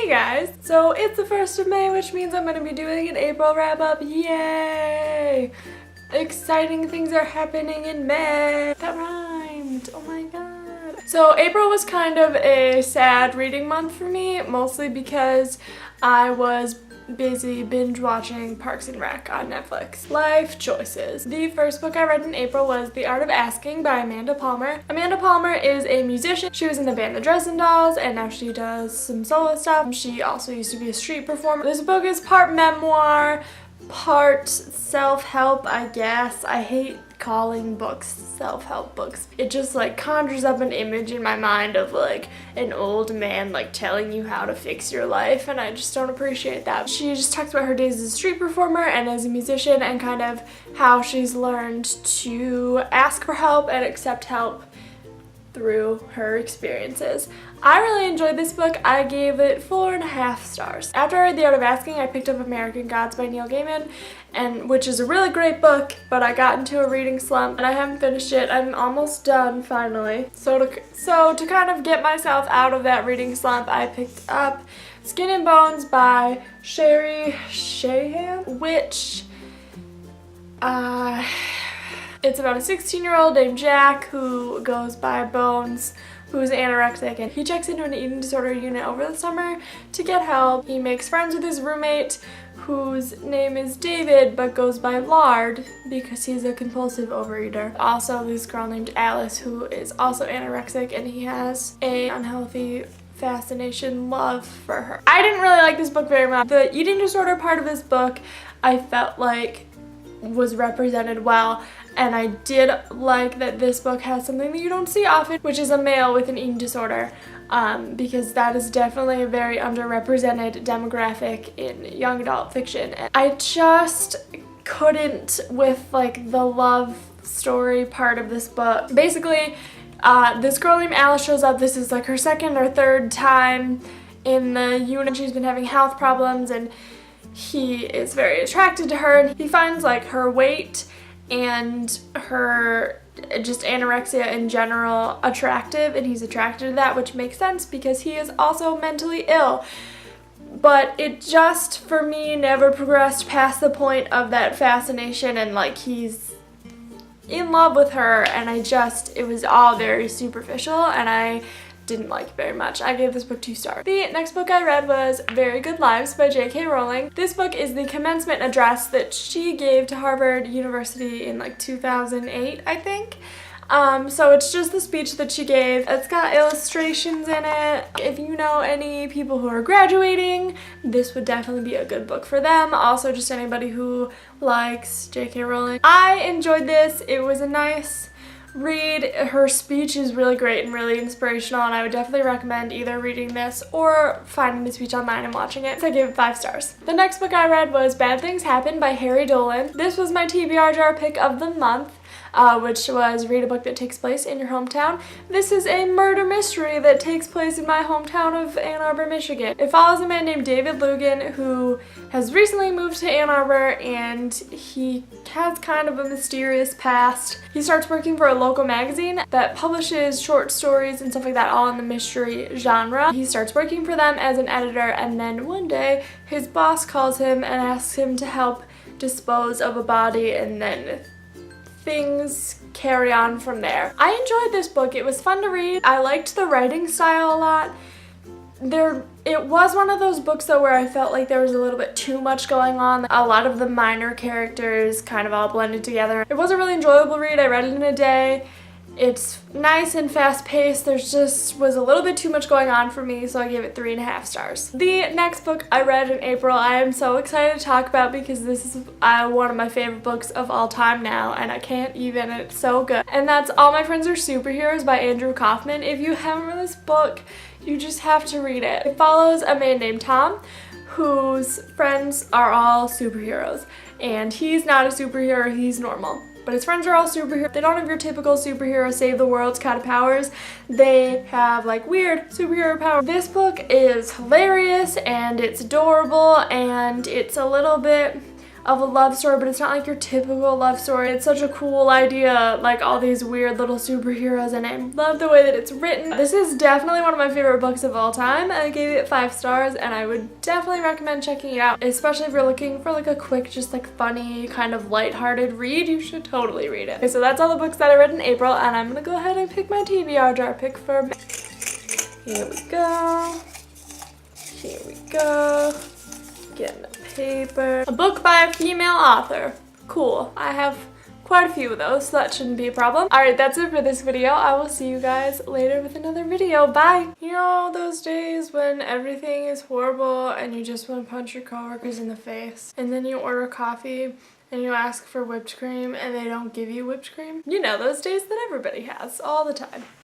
Hey guys! So it's the 1st of May, which means I'm going to be doing an April wrap-up. Yay! Exciting things are happening in May. That rhymed. Oh my god. So April was kind of a sad reading month for me, mostly because I was busy binge watching Parks and Rec on Netflix. Life choices. The first book I read in April was The Art of Asking by Amanda Palmer. Amanda Palmer is a musician. She was in the band The Dresden Dolls and now she does some solo stuff. She also used to be a street performer. This book is part memoir, part self-help, I guess. I hate calling books self-help books. It just like conjures up an image in my mind of like an old man like telling you how to fix your life, and I just don't appreciate that. She just talks about her days as a street performer and as a musician and kind of how she's learned to ask for help and accept help through her experiences. I really enjoyed this book. I gave it 4.5 stars. After I read The Art of Asking, I picked up American Gods by Neil Gaiman, which is a really great book, but I got into a reading slump and I haven't finished it. I'm almost done finally. So to kind of get myself out of that reading slump, I picked up Skin and Bones by Sherry Shahan, which it's about a 16-year-old named Jack who goes by Bones, who's anorexic, and he checks into an eating disorder unit over the summer to get help. He makes friends with his roommate, whose name is David but goes by Lard because he's a compulsive overeater. Also, this girl named Alice who is also anorexic, and he has an unhealthy fascination love for her. I didn't really like this book very much. The eating disorder part of this book I felt like was represented well, and I did like that this book has something that you don't see often, which is a male with an eating disorder, because that is definitely a very underrepresented demographic in young adult fiction. And I just couldn't with like the love story part of this book. Basically, this girl named Alice shows up. This is like her second or third time in the unit. She's been having health problems and he is very attracted to her, and he finds like her weight and her just anorexia in general attractive, and he's attracted to that, which makes sense because he is also mentally ill. But it just, for me, never progressed past the point of that fascination and like he's in love with her, and it was all very superficial and I didn't like it very much. I gave this book 2 stars. The next book I read was Very Good Lives by J.K. Rowling. This book is the commencement address that she gave to Harvard University in like 2008, I think. So it's just the speech that she gave. It's got illustrations in it. If you know any people who are graduating, this would definitely be a good book for them. Also, just anybody who likes J.K. Rowling. I enjoyed this. It was a nice read. Her speech is really great and really inspirational, and I would definitely recommend either reading this or finding the speech online and watching it. So I gave it 5 stars. The next book I read was Bad Things Happen by Harry Dolan. This was my TBR jar pick of the month, which was read a book that takes place in your hometown. This is a murder mystery that takes place in my hometown of Ann Arbor, Michigan. It follows a man named David Lugan who has recently moved to Ann Arbor, and he has kind of a mysterious past. He starts working for a local magazine that publishes short stories and stuff like that, all in the mystery genre. He starts working for them as an editor, and then one day his boss calls him and asks him to help dispose of a body, and then things carry on from there. I enjoyed this book. It was fun to read. I liked the writing style a lot. It was one of those books though where I felt like there was a little bit too much going on. A lot of the minor characters kind of all blended together. It was a really enjoyable read. I read it in a day. It's nice and fast-paced. There just was a little bit too much going on for me, so I gave it 3.5 stars. The next book I read in April, I am so excited to talk about because this is one of my favorite books of all time now, and I can't even, it's so good. And that's All My Friends Are Superheroes by Andrew Kaufman. If you haven't read this book, you just have to read it. It follows a man named Tom whose friends are all superheroes, and he's not a superhero, he's normal. But his friends are all superheroes. They don't have your typical superhero save the world kind of powers. They have like weird superhero powers. This book is hilarious and it's adorable and it's a little bit of a love story, but it's not like your typical love story. It's such a cool idea, like all these weird little superheroes, and I love the way that it's written. This is definitely one of my favorite books of all time. I gave it 5 stars, and I would definitely recommend checking it out, especially if you're looking for like a quick, just like funny, kind of lighthearted read. You should totally read it. Okay, so that's all the books that I read in April, and I'm gonna go ahead and pick my TBR jar pick for May. Here we go. Here we go. Getting the paper. A book by a female author. Cool. I have quite a few of those, so that shouldn't be a problem. Alright, that's it for this video. I will see you guys later with another video. Bye! You know those days when everything is horrible and you just want to punch your coworkers in the face, and then you order coffee and you ask for whipped cream and they don't give you whipped cream? You know, those days that everybody has all the time.